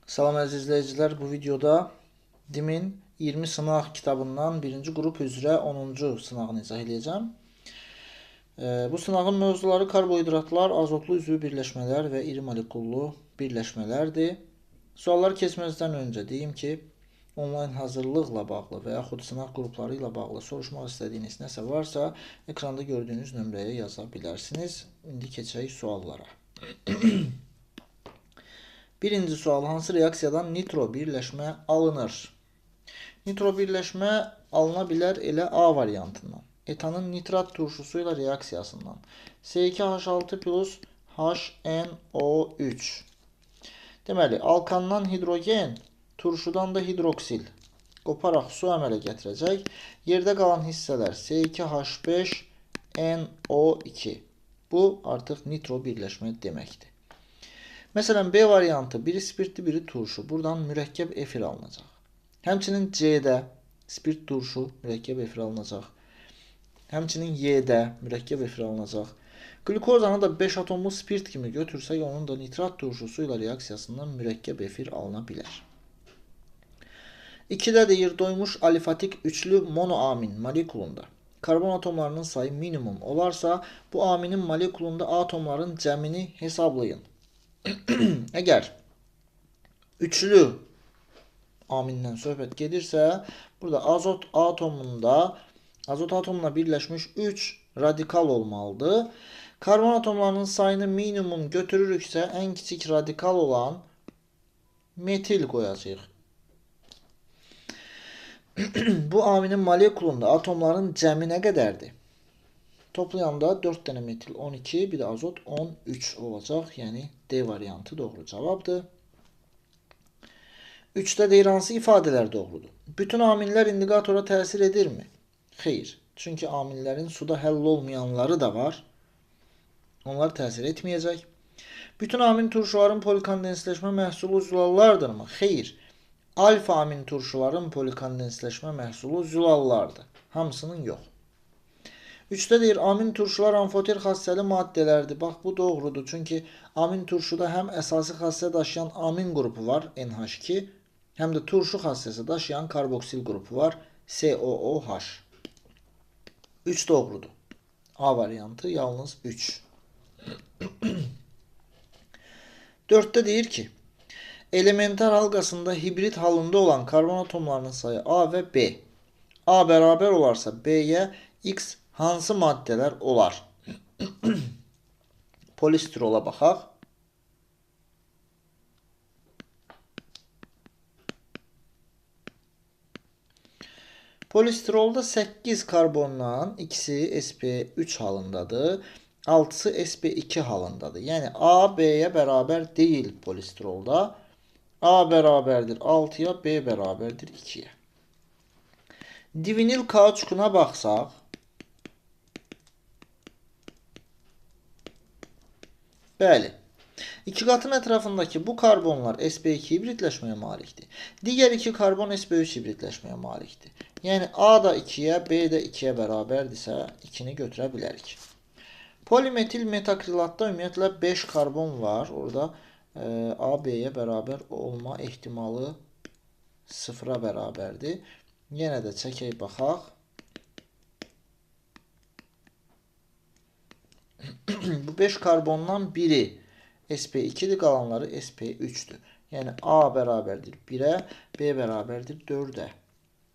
Salam əziz izləyicilər, bu videoda DİM-in 20 sınaq kitabından 1-ci qrup üzrə 10-cu sınağını izah edəcəm. Bu sınağın mövzuları karbohidratlar, azotlu üzvü birləşmələr və iri molekullu birləşmələrdir. Suallar keçməzdən öncə deyim ki, onlayn hazırlıqla bağlı və yaxud sınaq qrupları ilə bağlı soruşmaq istədiyiniz nəsə varsa, ekranda gördüyünüz nömrəyə yaza bilərsiniz. İndi keçək suallara. Birinci sual, hansı reaksiyadan nitro birləşmə alınır? Nitro birləşmə alına bilər elə A variantından. Etanın nitrat turşusu ilə reaksiyasından. C2H6 plus HNO3. Deməli, alkandan hidrogen, turşudan da hidroksil. Qoparaq su əmələ gətirəcək. Yerdə qalan hissələr C2H5NO2. Bu artıq nitro birləşmə deməkdir. Məsələn, B variantı biri spirtli, biri turşu. Buradan mürəkkəb efir alınacaq. Həmçinin C-də spirt turşu, mürəkkəb efir alınacaq. Həmçinin Y-də mürəkkəb efir alınacaq. Glukozanı da 5 atomlu spirt kimi götürsək, onun da nitrat turşusu ilə reaksiyasından mürəkkəb efir alına bilər. 2-də deyir, doymuş alifatik üçlü monoamin molekulunda karbon atomlarının sayı minimum olarsa, bu aminin molekulunda atomların cəmini hesablayın. Əgər üçlü amindən söhbət gedirsə, burada azot atomuna birləşmiş 3 radikal olmalıdır. Karbon atomlarının sayını minimum götürürüksə, ən kiçik radikal olan metil qoyacağıq. Bu aminin molekulunda atomların cəmi nə qədərdir? Toplayanda 4 dənə metil 12, bir də azot 13 olacaq. Yəni D variantı doğru cavabdır. 3-də deyir, hansı ifadələr doğrudur? Bütün aminlər indikatora təsir edirmi? Xeyr. Çünki aminlərin suda həll olmayanları da var. Onlar təsir etməyəcək. Bütün amin turşuların polikondensləşmə məhsulu zülallardırmı? Xeyr. Alfa amin turşuların polikondensləşmə məhsulu zülallardır. Hamısının yox. 3-də deyir, amin turşular amfoter xassəli maddələrdir. Bax, bu doğrudur. Çünki amin turşuda həm əsasi xassə daşıyan amin qrupu var, NH2, həm də turşu xassəsi daşıyan karboksil qrupu var, COOH. 3 doğrudur. A variantı yalnız 3. 4-də deyir ki, elementar halqasında hibrit halında olan karbon atomlarının sayı A və B. A bərabər olarsa B-yə X hansı maddələr olar? Polistirola baxaq. Polistirolda 8 karbondan ikisi sp3 halındadır, 6-sı sp2 halındadır. Yəni A B-yə bərabər deyil polistirolda. A bərabərdir 6-ya, B bərabərdir 2-yə. Divinil kauçukuna baxsaq, bəli, iki qatın ətrafındakı bu karbonlar sp2 hibritləşməyə malikdir. Digər iki karbon sp3 hibritləşməyə malikdir. Yəni A da 2-yə, B də 2-yə bərabərdirsə, 2-ni götürə bilərik. Polimetil metakrilatda ümumiyyətlə 5 karbon var. Orada A, B-yə bərabər olma ehtimalı 0-a bərabərdir. Yenə də çəkək baxaq. Bu 5 karbondan biri sp2-dir, qalanları sp3-dür. Yəni A bərabərdir 1-ə, B bərabərdir 4-ə.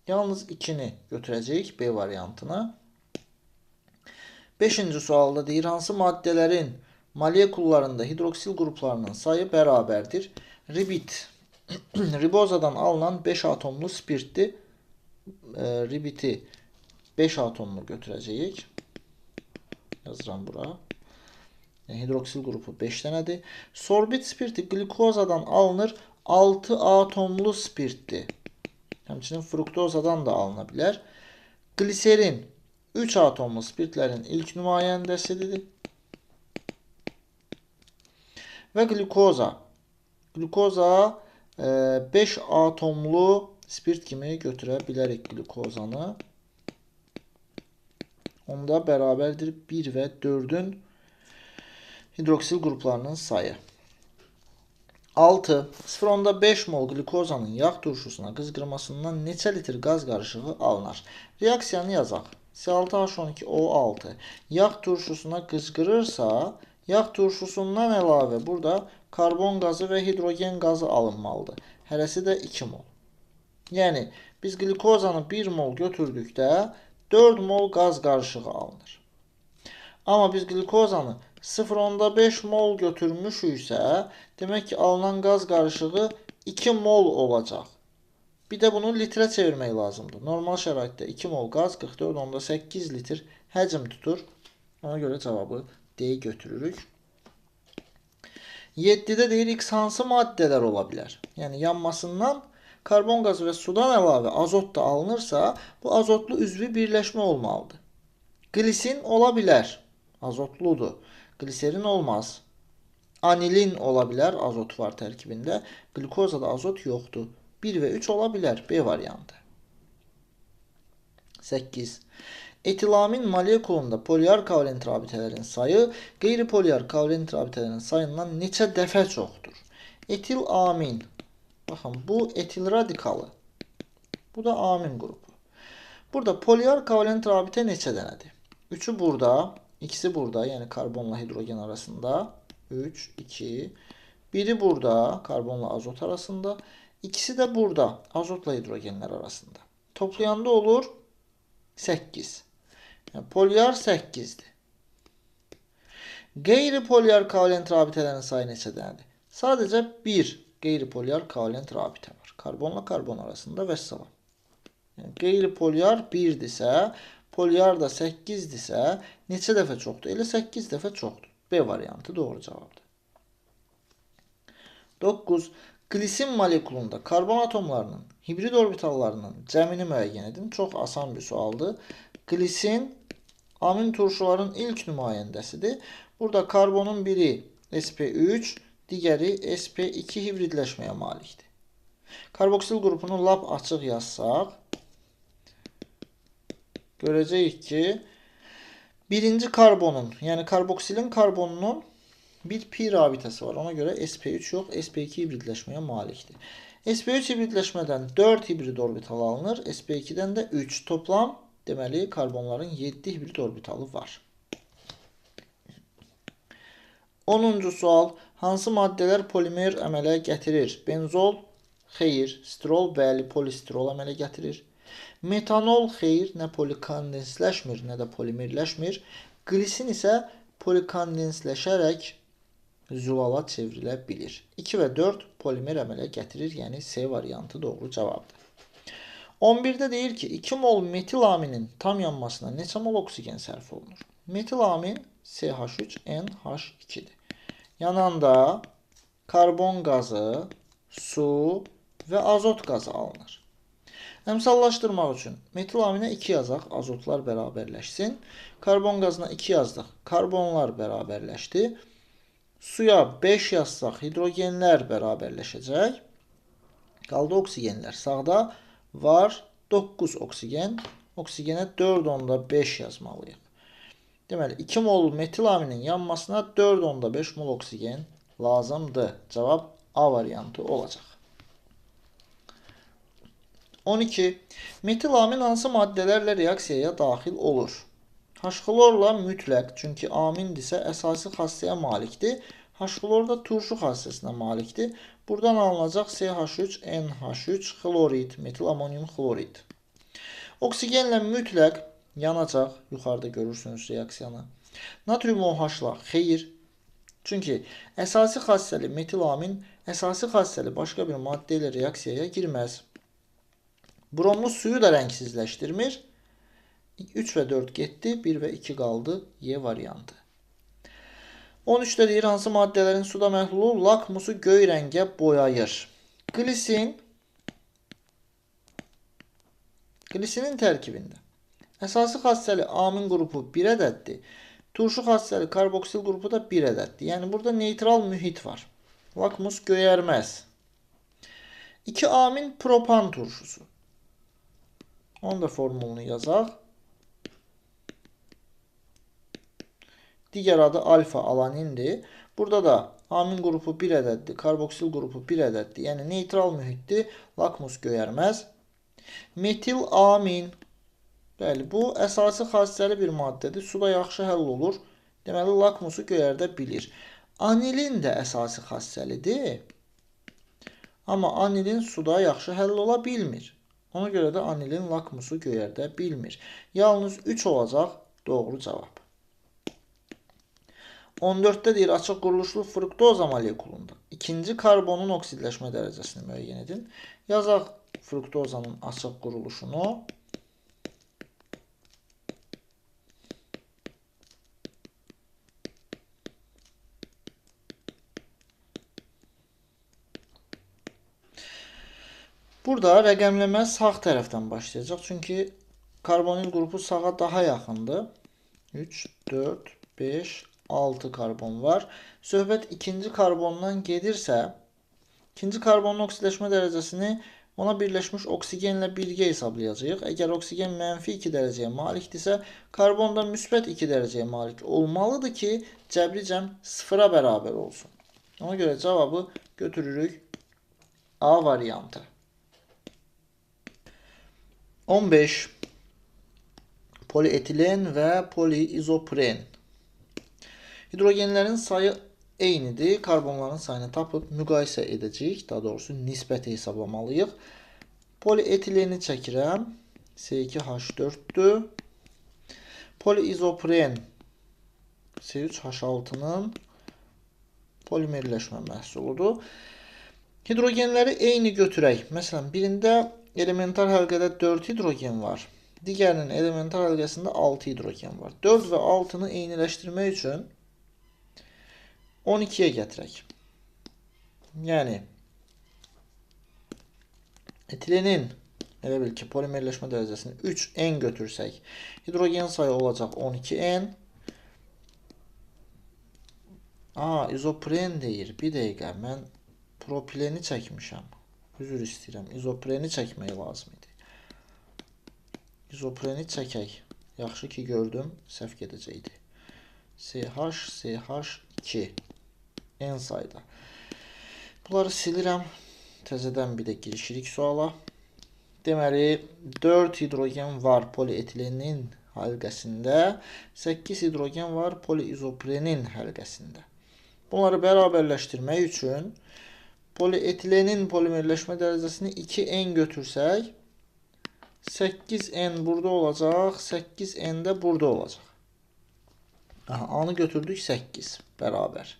Yalnız 2-ni götürəcəyik B variantına. 5-ci sualda deyir, hansı maddələrin molekullarında hidroksil qruplarının sayı bərabərdir? Ribit. Ribozadan alınan 5 atomlu spirtdir. Ribiti 5 atomlu götürəcəyik. Yazıram bura. Hidroksil qrupu 5 dənədir. Sorbit spirti glikozadan alınır. 6 atomlu spirtdir. Həmçinin fruktozadan da alına bilər. Gliserin 3 atomlu spirtlərin ilk nümayəndəsidir. Və glikoza. Glikoza 5 atomlu spirt kimi götürə bilərik glikozanı. Onda bərabərdir 1 və 4-ün hidroksil qruplarının sayı. 6. 0,5 mol glukozanın yağ turşusuna qızqırmasından neçə litr qaz qarışığı alınır? Reaksiyanı yazaq. C6H12O6 yağ turşusuna qızqırırsa, yağ turşusundan əlavə burada karbon qazı və hidrogen qazı alınmalıdır. Hərəsi də 2 mol. Yəni biz glukozanı 1 mol götürdükdə 4 mol qaz qarışığı alınır. Amma biz glukozanı 0,5 mol götürmüşüksə, demək ki, alınan qaz qarışığı 2 mol olacaq. Bir də bunu litrə çevirmək lazımdır. Normal şəraitdə 2 mol qaz 44,8 litr həcm tutur. Ona görə cavabı D götürürük. 7-də deyir, X hansı maddələr ola bilər? Yəni, yanmasından karbon qazı və sudan əlavə azot da alınırsa, bu azotlu üzvü birləşmə olmalıdır. Glisin ola bilər, azotludur. Gliserin olmaz. Anilin ola bilər, azot var tərkibində. Glukozada azot yoxdur. 1 və 3 ola bilər, B variantı. 8. Etilamin molekulunda polyar kovalent rabitələrin sayı qeyri-polyar kovalent rabitələrin sayından neçə dəfə çoxdur? Etil amin. Baxın, bu etil radikalı. Bu da amin qrupu. Burada polyar kovalent rabitə neçə dənədir? 3'ü burada, ikisi burada, yəni karbonla hidrogen arasında. 3, 2. Biri burada, karbonla azot arasında. İkisi də burada, azotla hidrogenlər arasında. Toplayanda olur 8. Yəni, polyar 8'dir. Qeyri-polyar kovalent rabitələrin sayı neçə dənədir? Sadəcə bir qeyri-polyar kovalent rabitə var. Karbonla karbon arasında və salam. Yəni, qeyri-polyar 1'dirsə, polyar da 8'dirsə, neçə dəfə çoxdur? Elə 8 dəfə çoxdur. B variantı doğru cavabdır. 9. Glisin molekulunda karbon atomlarının hibrid orbitallarının cəmini müəyyən edin. Çox asan bir sualdır. Glisin amin turşuların ilk nümayəndəsidir. Burada karbonun biri sp3, digəri sp2 hibridləşməyə malikdir. Karboksil qrupunu lap açıq yazsaq, görəcəyik ki, birinci karbonun, yəni karboksilin karbonunun bir pi rabitəsi var. Ona görə sp3 yox, sp2 hibridləşməyə malikdir. sp3 hibridləşmədən 4 hibrid orbital alınır, sp2-dən də 3. Toplam, deməli, karbonların 7 hibrid orbitalı var. 10-cu sual. Hansı maddələr polimer əmələ gətirir? Benzol, xeyr. Stirol, bəli, polistirol əmələ gətirir. Metanol, xeyr. Nə polikondensləşmir, nə də polimerləşmir. Glisin isə polikondensləşərək zülala çevrilə bilir. 2 və 4 polimer əmələ gətirir, yəni C variantı doğru cavabdır. 11-də deyir ki, 2 mol metil aminin tam yanmasına neçə mol oksigen sərf olunur? Metil amin CH3NH2-dir. Yananda karbon qazı, su və azot qazı alınır. Əmsallaşdırmaq üçün metil aminə 2 yazaq, azotlar bərabərləşsin. Karbon qazına 2 yazdıq, karbonlar bərabərləşdi. Suya 5 yazsaq, hidrogenlər bərabərləşəcək. Qaldı oksigenlər. Sağda var 9 oksigen. Oksigenə 4,5 yazmalıyıq. Deməli, 2 mol metil aminin yanmasına 4,5 mol oksigen lazımdır. Cavab A variantı olacaq. 12. Metil amin hansı maddələrlə reaksiyaya daxil olur? H-xlorla mütləq, çünki amindirsə əsasi xassəyə malikdir. H-xlor da turşu xassəsinə malikdir. Buradan alınacaq CH3NH3 xlorid, metil amonium xlorid. Oksigenlə mütləq yanacaq. Yuxarıda görürsünüz reaksiyanı. Natrium OH-la xeyr. Çünki əsasi xassəli metil amin əsasi xassəli başqa bir maddə ilə reaksiyaya girməz. Bromlu suyu da rəngsizləşdirmir. 3 və 4 getdi, 1 və 2 qaldı, Y variantı. 13-də deyir, hansı maddələrin suda məhlulu lakmusu göy rəngə boyayır? Glisinin tərkibində əsası xassəli amin qrupu 1 ədəddir. Turşu xassəli karboksil qrupu da 1 ədəddir. Yəni, burada neytral mühit var. Lakmus göyərməz. 2 amin propan turşusu. Onun da formulunu yazaq. Digər adı alfa alanindir. Burada da Amin qrupu 1 ədəddir, karboksil qrupu 1 ədəddir. Yəni neytral mühitdir, lakmus göyərməz. Metil amin. Bəli, bu əsası xassəli bir maddədir. Suda yaxşı həll olur. Deməli, lakmusu göyərdə bilir. Anilin də əsası xassəlidir. Amma anilin suda yaxşı həll ola bilmir. Ona görə də anilin lakmusu göyərdə bilmir. Yalnız 3 olacaq doğru cavab. 14-də deyir, açıq quruluşlu fruktoza molekulunda ikinci karbonun oksidləşmə dərəcəsini müəyyən edin. Yazaq fruktozanın açıq quruluşunu. Burada rəqəmləmə sağ tərəfdən başlayacaq. Çünki karbonil qrupu sağa daha yaxındır. 3, 4, 5, 6 karbon var. Söhbət ikinci karbondan gedirsə, ikinci karbonun oksidləşmə dərəcəsini ona birləşmiş oksigenlə birgə hesablayacağıq. Əgər oksigen mənfi 2 dərəcəyə malikdirsə, karbon da müsbət 2 dərəcəyə malik olmalıdır ki, cəbri cəm 0-a bərabər olsun. Ona görə cavabı götürürük A variantı. 15. Polietilen və poliizopren. Hidrogenlərin sayı eynidir. Karbonların sayını tapıb müqayisə edəcəyik. Daha doğrusu nisbəti hesablamalıyıq. Polietileni çəkirəm. C2H4'dür. Poliizopren C3H6'nın polimerləşmə məhsuludur. Hidrogenləri eyni götürək. Məsələn, birində elementar həlqədə 4 hidrogen var. Digərinin elementar həlqəsində 6 hidrogen var. 4 və 6-nı eyniləşdirmək üçün 12-yə gətirək. Yəni, etilenin elə bil ki, polimerləşmə dərəcəsini 3n götürsək, hidrogen sayı olacaq 12n. İzopren deyir. Bir dəqiqə, mən propileni çəkmişəm. Üzr istəyirəm. İzopreni çəkmək lazım idi. İzopreni çəkək. Yaxşı ki gördüm. Səhv gedəcəkdi. CH2. N sayda. Bunları silirəm. Təzədən bir də girişirik suala. Deməli, 4 hidrogen var polietilenin həlqəsində. 8 hidrogen var poliizoprenin həlqəsində. Bunları bərabərləşdirmək üçün polietilenin polimerləşmə dərəcəsini 2n götürsək, 8n burada olacaq, 8n də burada olacaq. A-nı götürdük 8 bərabər.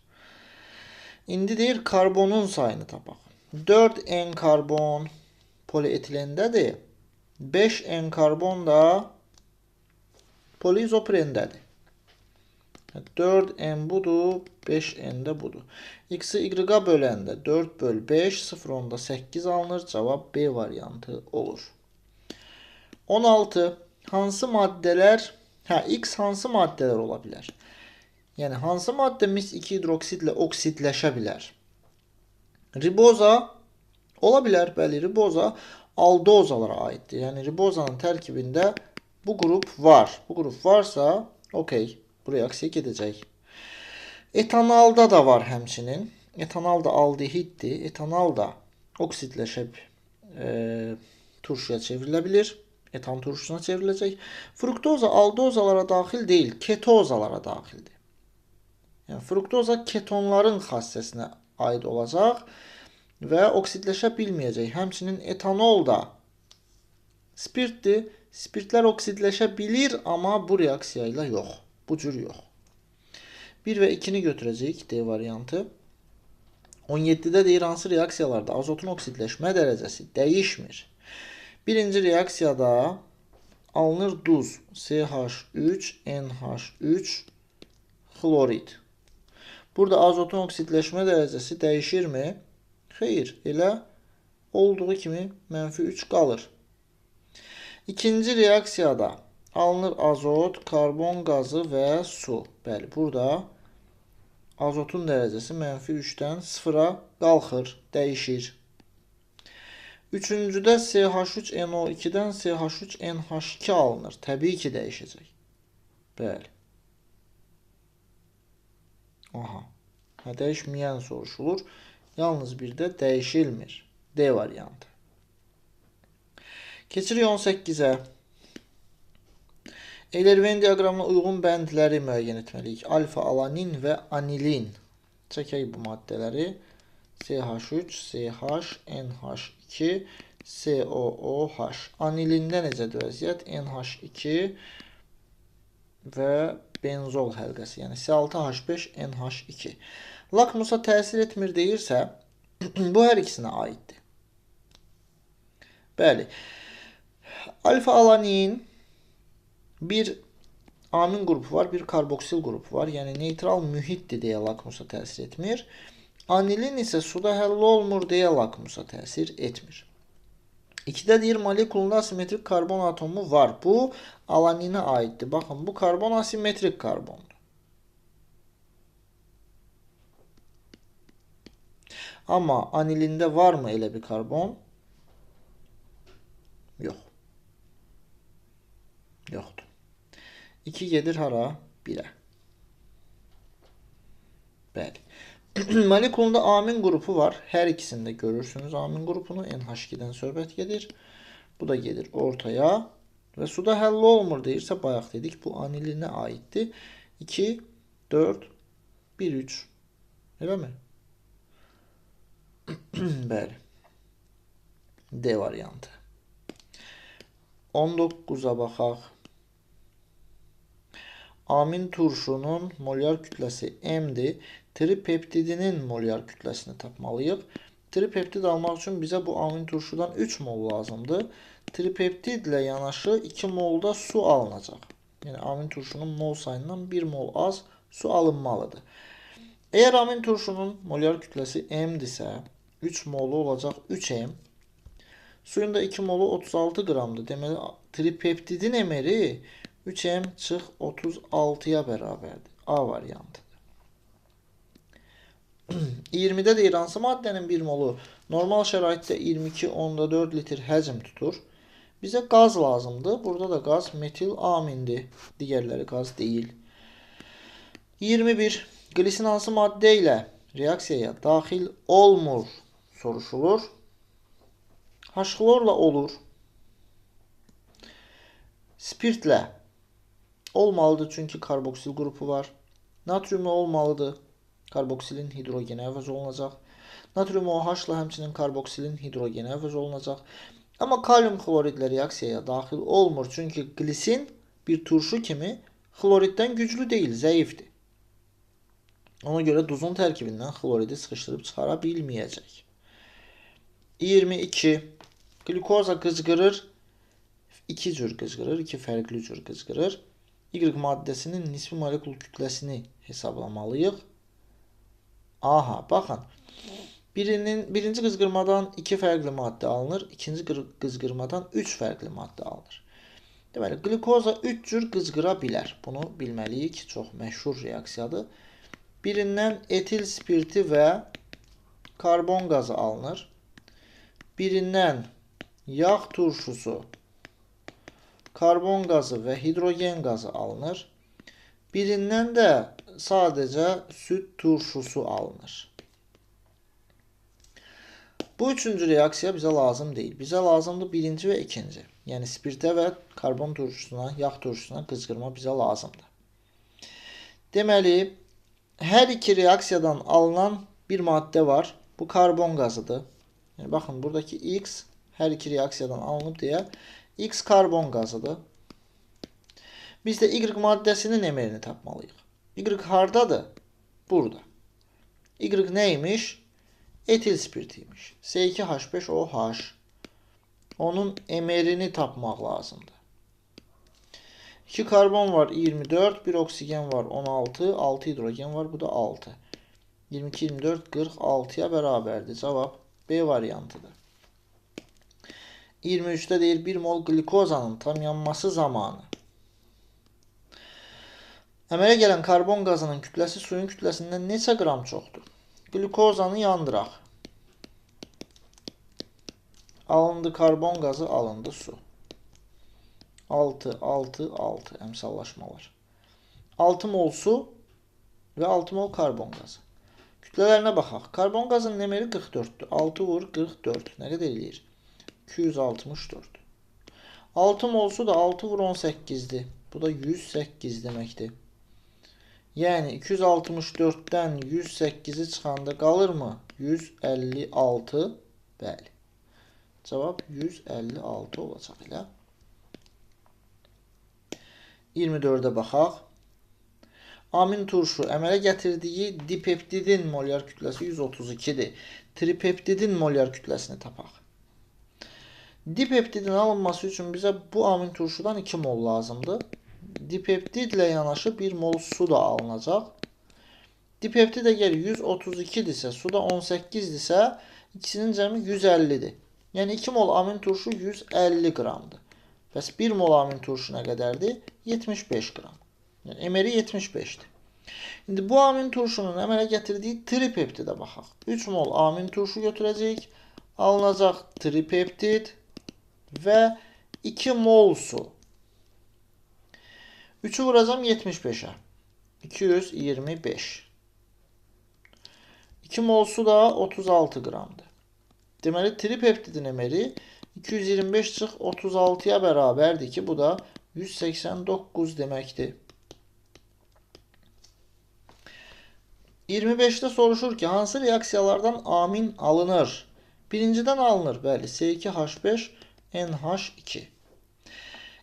İndi deyir karbonun sayını tapaq. 4n karbon polietilendədir. 5n karbon da poliizoprendədir. 4n budur, 5n də budur. X-i y-a böləndə 4 böl 5, 0 onda 8 alınır. Cavab B variantı olur. 16. Hansı maddələr, X hansı maddələr ola bilər? Yəni, hansı maddə mis-2 hidroksidlə oksidləşə bilər? Riboza ola bilər, bəli, riboza aldozalara aiddir. Yəni, ribozanın tərkibində bu qrup var. Bu qrup varsa, okey. Bu reaksiya gedəcək. Etanalda da var həmçinin. Etanal da aldehiddir. Etanal da oksidləşib turşuya çevrilə bilir. Etan turşusuna çevriləcək. Fruktoza aldozalara daxil deyil, ketozalara daxildir. Yəni, fruktoza ketonların xassəsinə aid olacaq və oksidləşə bilməyəcək. Həmçinin etanol da spirtdir. Spirtlər oksidləşə bilir, amma bu reaksiya ilə yox. Bu cür yox. 1 və 2-ni götürəcəyik D variantı. 17-də deyir, hansı reaksiyalarda azotun oksidləşmə dərəcəsi dəyişmir. Birinci reaksiyada alınır duz CH3, NH3, xlorid. Burada azotun oksidləşmə dərəcəsi dəyişirmi? Xeyr, elə olduğu kimi -3 qalır. İkinci reaksiyada alınır azot, karbon qazı və su. Bəli, burada azotun dərəcəsi -3-dən 0-a qalxır, dəyişir. Üçüncüdə CH3NO2-dən CH3NH2 alınır. Təbii ki, dəyişəcək. Bəli. Aha. Dəyişməyən soruşulur. Yalnız bir də dəyişilmir. D variantı. Keçirik 18-ə. Eyler-Venn diaqramına uyğun bəndləri müəyyən etməliyik. Alfa alanin və anilin. Çəkək bu maddələri. CH3, CH, NH2, COOH. Anilində necədir vəziyyət? NH2 və benzol həlqəsi. Yəni C6H5, NH2. Lakmusa təsir etmir deyirsə, bu hər ikisinə aiddir. Bəli. Alfa alanin bir amin qrupu var, bir karboksil qrupu var. Yəni neytral mühitdir deyə lakmusa təsir etmir. Anilin isə suda həll olmur deyə lakmusa təsir etmir. 2-də deyir molekulunda asimetrik karbon atomu var. Bu alaninə aiddir. Baxın, bu karbon asimetrik karbondur. Amma anilində varmı elə bir karbon? Yox. Yoxdur. 2 gedir hara? 1-ə. Bəli. Molekulunda amin qrupu var. Hər ikisində görürsünüz amin qrupunu. NH2-dən söhbət gedir. Bu da gedir ortaya. Və suda həll olmur deyirsə, bayaq dedik, bu anilinə aiddir. 2, 4, 1, 3. Eləmi? Bəli. D variantı. 19-a baxaq. Amin turşunun molyar kütləsi M-dir. Tripeptidinin molyar kütləsini tapmalıyıq. Tripeptid almaq üçün bizə bu amin turşudan 3 mol lazımdır. Tripeptidlə yanaşı 2 molda su alınacaq. Yəni amin turşunun mol sayından 1 mol az su alınmalıdır. Əgər amin turşunun molyar kütləsi M-dirsə, 3 molu olacaq 3M. Suyun da 2 molu 36 qramdır. Deməli, tripeptidin emeri 3M çıx 36-ya bərabərdir. A variantı. 20-də deyir, hansı maddənin 1 molu normal şəraitdə 22,4 litr həcm tutur. Bizə qaz lazımdır. Burada da qaz metil amindir. Digərləri qaz deyil. 21. Glisin hansı maddə ilə reaksiyaya daxil olmur soruşulur. H-xlorla olur. Spirtlə olmalıdır çünki karboksil qrupu var. Natriumla olmalıdır. Karboksilin hidrogeni əvəz olunacaq. Natrium OH-la həmçinin karboksilin hidrogeni əvəz olunacaq. Amma kalium xloridlə reaksiyaya daxil olmur. Çünki glisin bir turşu kimi xloriddən güclü deyil, zəifdir. Ona görə duzun tərkibindən xloridi sıxışdırıb çıxara bilməyəcək. 22. Glikoza qızqırır. 2 cür qızqırır, 2 fərqli cür qızqırır. Y maddəsinin nisbi molekul kütləsini hesablamalıyıq. Aha, baxın. Birinci qızqırmadan 2 fərqli maddə alınır, ikinci qızqırmadan 3 fərqli maddə alınır. Deməli, glikoza 3 cür qızqıra bilər. Bunu bilməliyik, çox məşhur reaksiyadır. Birindən etil spirti və karbon qazı alınır. Birindən yağ turşusu, karbon qazı və hidrogen qazı alınır. Birindən də sadəcə süd turşusu alınır. Bu üçüncü reaksiya bizə lazım deyil. Bizə lazımdır birinci və ikinci. Yəni spirtə və karbon turşusuna, yağ turşusuna qızqırma bizə lazımdır. Deməli, hər iki reaksiyadan alınan bir maddə var. Bu karbon qazıdır. Yəni, baxın, buradakı X hər iki reaksiyadan alınıb deyə X karbon qazıdır. Biz də Y maddəsinin emerini tapmalıyıq. Y hardadır? Burada. Y neymiş? Etil spirtiymiş. C2H5OH. Onun emerini tapmaq lazımdır. 2 karbon var 24, 1 oksigen var 16, 6 hidrogen var, bu da 6. 22, 24, 46'ya bərabərdir. Cavab B variantıdır. 23'də deyir 1 mol glikozanın tam yanması zamanı əmələ gələn karbon qazının kütləsi suyun kütləsindən neçə qram çoxdur? Glikozanı yandıraq. Alındı karbon qazı, alındı su. 6, 6, 6 əmsallaşmalar. 6 mol su və 6 mol karbon qazı. Kütlələrinə baxaq. Karbon qazının emeri 44'dür. 6 vur 44. Nə qədər eləyir? 264. 6 molsu da 6 vur 18'dir. Bu da 108 deməkdir. Yəni 264'dən 108'i çıxanda qalırmı? 156. Bəli. Cavab 156 olacaq elə. 24'ə baxaq. Amin turşu əmələ gətirdiyi dipeptidin molyar kütləsi 132'dir. Tripeptidin molyar kütləsini tapaq. Dipeptidin alınması üçün bizə bu amin turşudan 2 mol lazımdır. Dipeptidlə yanaşı 1 mol su da alınacaq. Dipeptid əgər 132'dirsə, su da 18'dirsə, ikisinin cəmi 150'dir. Yəni 2 mol amin turşu 150 qramdır. Bəs 1 mol amin turşu nə qədərdir? 75 qram. Yəni emeri 75'dir. İndi bu amin turşunun əmələ gətirdiyi tripeptidə baxaq. 3 mol amin turşu götürəcəyik. Alınacaq tripeptid və 2 mol su. 3'ü vuracağım 75'ə. 225. 2 mol su da 36 qramdır. Deməli tripeptidin emeri 225 çıx 36'ya bərabərdir ki, bu da 189 deməkdir. 25'te soruşur ki, hansı reaksiyalardan amin alınır? Birincidən alınır, bəli, C2H5NH2.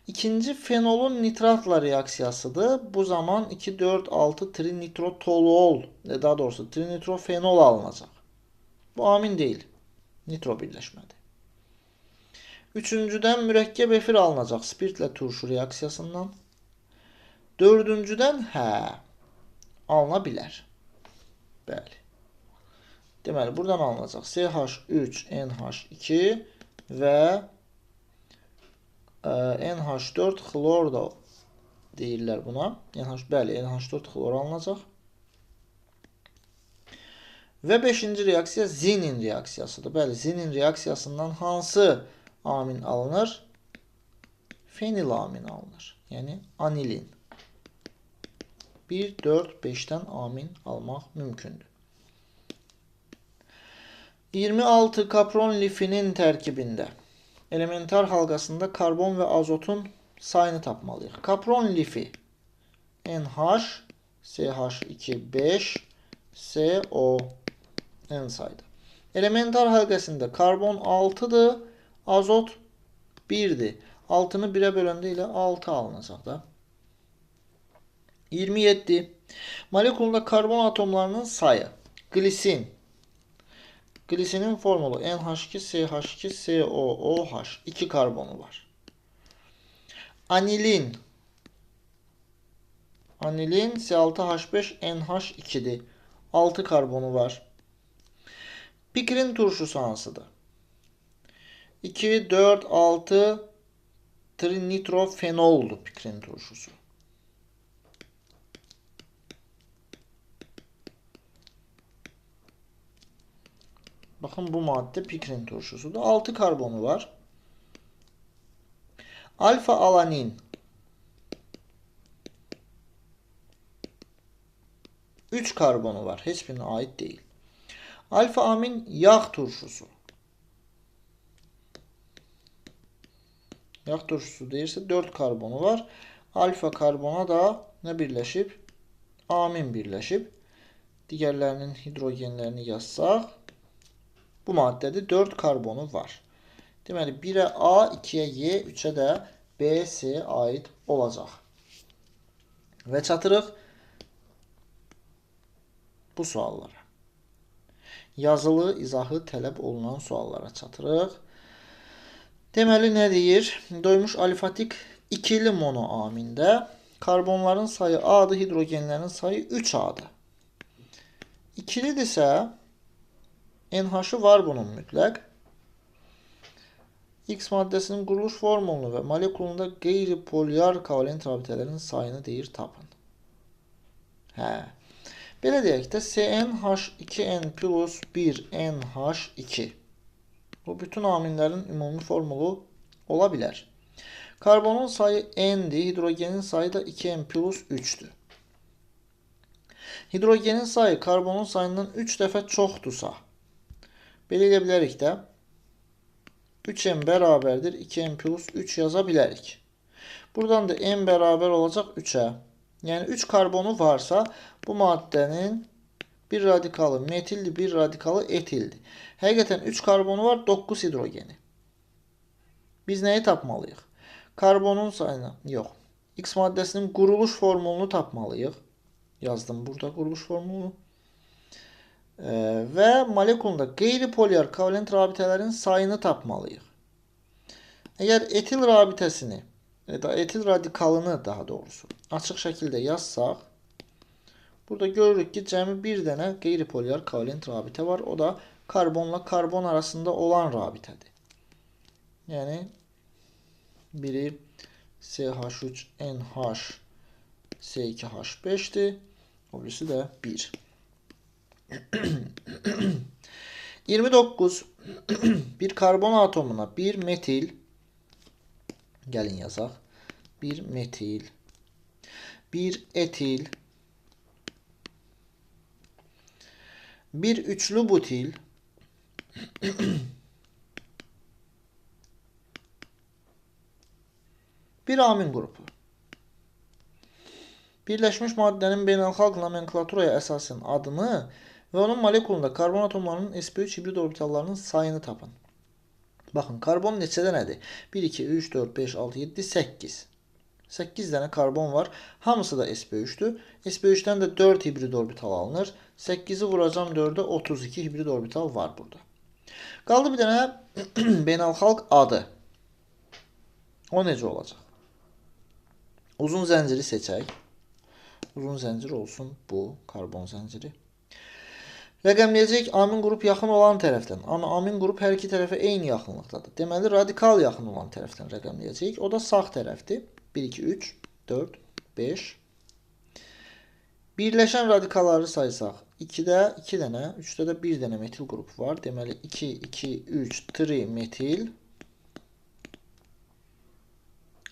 İkinci fenolun nitratla reaksiyasıdır. Bu zaman 2,4,6 trinitrotoluol, daha doğrusu trinitrofenol alınacaq. Bu amin değil. Nitro birləşmədir. Üçüncüdən mürəkkəb efir alınacaq spirtlə turşu reaksiyasından. Dördüncüdən alına bilər. Bəli. Deməli, buradan alınacaq CH3NH2 və NH4 xlor da deyirlər buna. Bəli, NH4 xlor alınacaq. Və 5-ci reaksiya zinin reaksiyasıdır. Bəli, zinin reaksiyasından hansı amin alınır? Fenilamin alınır. Yəni anilin. 1, 4, 5'ten amin almaq mümkündür. 26 kapron lifinin tərkibində elementar halqasında karbon və azotun sayını tapmalıyıq. Kapron lifi NH, CH2, 5, CO, N sayda. Elementar halqasında karbon 6'dır, azot 1'dir. 6'nı 1'ə böləndə ilə 6 alınacaq da. 27. Molekulunda karbon atomlarının sayı. Glisin. Glisinin formulu NH2CH2COOH. 2 karbonu var. Anilin. Anilin C6H5NH2'dir. 6 karbonu var. Pikrin turşusu hansıdır? 2, 4, 6 trinitrofenoldur pikrin turşusu. Bakın bu madde pikrin turşusudur. 6 karbonu var. Alfa alanin. 3 karbonu var. Hiçbirine ait değil. Alfa amin yağ turşusu. Yağ turşusu deyirsə 4 karbonu var. Alfa karbona da nə birləşib? Amin birləşib. Digərlərinin hidrogenlərini yazsaq, bu maddədə 4 karbonu var. Deməli 1'ə A, 2'yə Y, 3'ə də B, C aid olacaq. Və çatırıq bu suallara. Yazılı izahı tələb olunan suallara çatırıq. Deməli nə deyir? Doymuş alifatik ikili monoamində karbonların sayı A'dır, hidrogenlərin sayı 3A'dır. İkilidirsə NH-ı var bunun mütləq. X maddəsinin quruluş formulunu və molekulunda qeyri-polyar kovalent rabitələrin sayını deyir tapın. Belə deyək də CnH2n plus 1NH2. Bu bütün aminlərin ümumi formulu ola bilər. Karbonun sayı N'dir, hidrogenin sayı da 2N plus 3'dür. Hidrogenin sayı karbonun sayından 3 dəfə çoxdursa, belə edə bilərik də. 3m bərabərdir 2m plus 3 yaza bilərik. Buradan da m bərabər olacaq 3'ə. Yəni 3 karbonu varsa, bu maddənin bir radikalı metildir, bir radikalı etildir. Həqiqətən 3 karbonu var, 9 hidrogeni. Biz nəyi tapmalıyıq? Karbonun sayını, yox. X maddəsinin quruluş formulunu tapmalıyıq. Yazdım burada quruluş formulunu. Və molekulunda qeyri-polyar kovalent rabitələrin sayını tapmalıyıq. Əgər etil rabitəsini, etil radikalını daha doğrusu açıq şəkildə yazsaq, burada görürük ki, cəmi bir dənə qeyri-polyar kovalent rabitə var. O da karbonla karbon arasında olan rabitədir. Yəni, biri CH3NH C2H5'dir. O birisi də 1. 29. Bir karbon atomuna bir metil, gəlin yazaq, bir metil, bir etil, bir üçlü butil, bir amin qrupu. Birləşmiş maddənin beynəlxalq nomenklaturaya əsasən adını və onun molekulunda karbon atomlarının sp3 hibrid orbitallarının sayını tapın. Baxın, karbon neçə dənədir? 1, 2, 3, 4, 5, 6, 7, 8. 8 dənə karbon var. Hamısı da sp3'dür. sp3'dən də 4 hibrid orbital alınır. 8'i vuracam 4'ə, 32 hibrid orbital var burada. Qaldı bir dənə beynəlxalq adı. O necə olacaq? Uzun zənciri seçək. Uzun zəncir olsun bu karbon zənciri. Rəqəmləyəcək amin qrup yaxın olan tərəfdən. Amma amin qrup hər iki tərəfə eyni yaxınlıqdadır. Deməli, radikal yaxın olan tərəfdən rəqəmləyəcək. O da sağ tərəfdir. 1, 2, 3, 4, 5. Birləşən radikalları saysaq, 2-də 2 dənə, 3-də də 1 dənə metil qrupu var. Deməli, 2, 2, 3, 3 metil.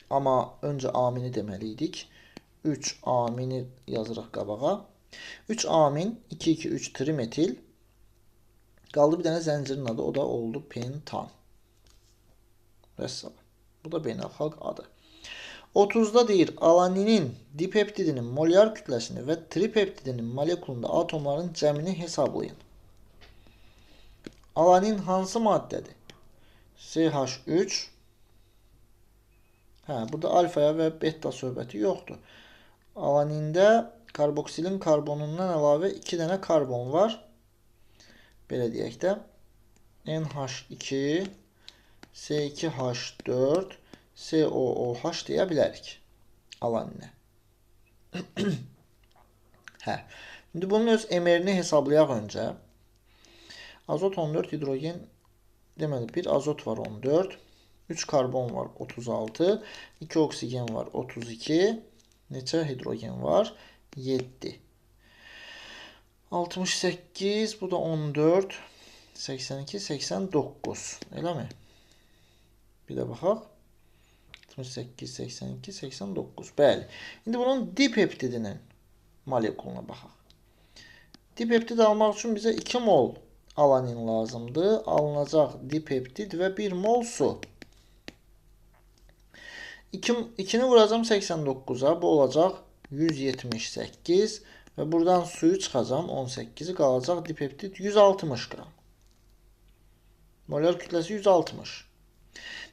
Amma öncə amini deməliydik. 3 amini yazırıq qabağa. 3 amin, 2, 2, 3 trimetil. Qaldı bir dənə zəncirin adı, o da oldu pentan. Vəssalam. Bu da beynəlxalq adı. 30'da deyir, alaninin dipeptidinin molyar kütləsini və tripeptidinin molekulunda atomların cəmini hesablayın. Alanin hansı maddədir? CH3. Burada alfaya və beta söhbəti yoxdur. Alanində karboksilin karbonundan əlavə 2 dənə karbon var. Belə deyək də. NH2, C2H4, COOH deyə bilərik. Alaninə. Şimdi bunun öz emerini hesablayaq öncə. Azot 14, hidrogen, deməli bir azot var 14. 3 karbon var 36. 2 oksigen var 32. Neçə hidrogen var? 7. 68. Bu da 14. 82. 89. Elə mi? Bir də baxaq. 68, 82, 89. Bəli. İndi bunun dipeptidinin molekuluna baxaq. Dipeptid almaq üçün bizə 2 mol alanin lazımdır. Alınacaq dipeptid və 1 mol su. 2'ni vuracağım 89'a. Bu olacaq 178. Və buradan suyu çıxacağım 18'i qalacaq dipeptid 160 qram. Molar kütləsi 160.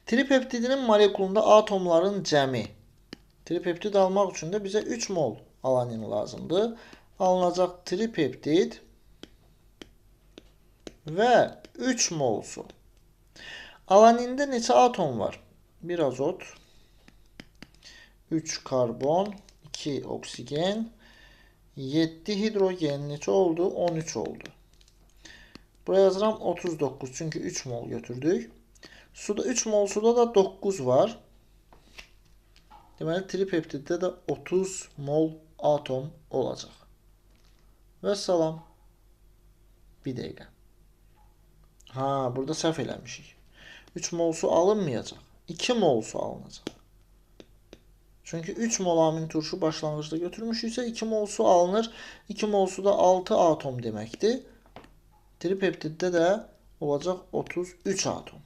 Tripeptidinin molekulunda atomların cəmi. Tripeptid almaq üçün də bizə 3 mol alanin lazımdır. Alınacaq tripeptid və 3 mol su. Alanində neçə atom var? 1 azot, 3 karbon, 2 oksigen, 7 hidrogen neçə oldu? 13 oldu. Buraya yazıram 39 çünki 3 mol götürdük. Suda 3 mol suda da 9 var. Deməli tripeptiddə də 30 mol atom olacaq. Və salam. Bir dəqiqə. Burada səhv eləmişik. 3 mol su alınmayacaq. 2 mol su alınacaq. Çünki 3 mol amin turşu başlanğıcda götürmüşüksə 2 mol su alınır. 2 mol suda 6 atom deməkdir. Tripeptiddə də olacaq 33 atom.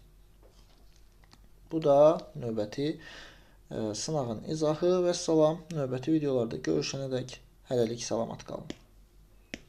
Bu da növbəti sınağın izahı. Vəssalam. Növbəti videolarda görüşənədək hələlik salamat qalın.